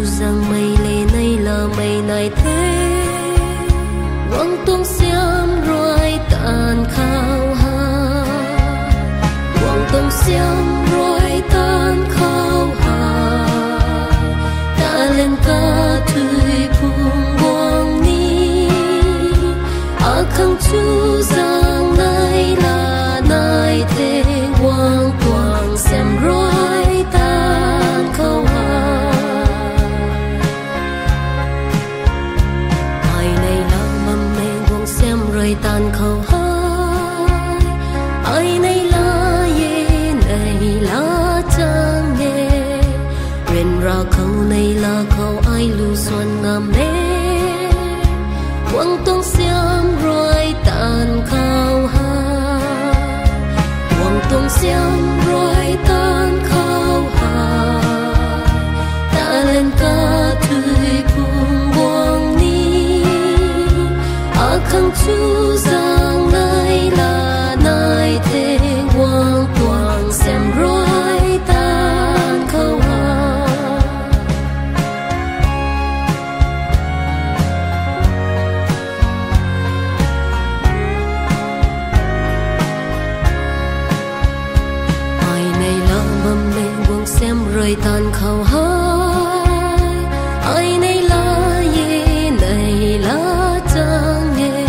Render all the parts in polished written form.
rằng mây lê này là mây này thế quăng tung xiêm rồi tàn khao hà quăng tung xiêm rồi tàn khao hà ta lên ca thui phung quang ni à khăng chu rằng này là này thế quang quang xem rồi tàn khao hà rồi tàn khâu hai ai này là ye này là trang nghe rền ra khâu này là khâu ai lưu xuân ngam nê quăng tung xiêm rồi tàn khâu hai quăng tung xiêm rồi tàn khâu hai ta lên ca thui phung buông ni khăng chu rằng này là này thế quang quang xem rồi tàn khâu hà ai này là mầm mê quang xem rồi tàn khâu hà ai này là ye này là trang nghe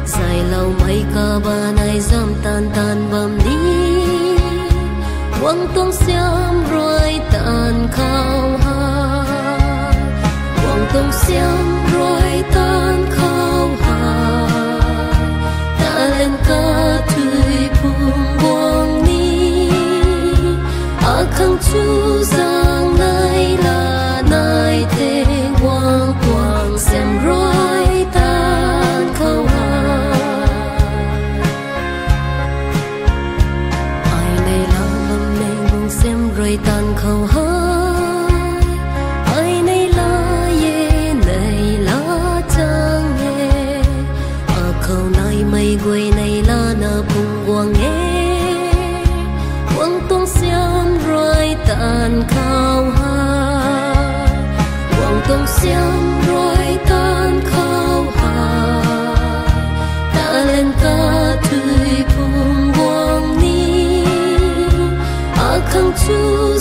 dài lâu mấy ca ba này dám tan tan bầm đi quăng tung xiêm rồi tàn khao hà quăng tung xiêm rồi tàn khao hà ta lên ca thui phung buông ni à khăng chu rằng này là này thế quang quang xem rồi tàn khao hà rồi tàn khâu hai ai này là ye này là trang nghe ở khâu này mây quê này là nợ phung quang nghe quăng tung xiêm rồi tàn khâu hai quăng tung xiêm rồi tàn khâu hai ta lên ca thui phung quang ni khăng chu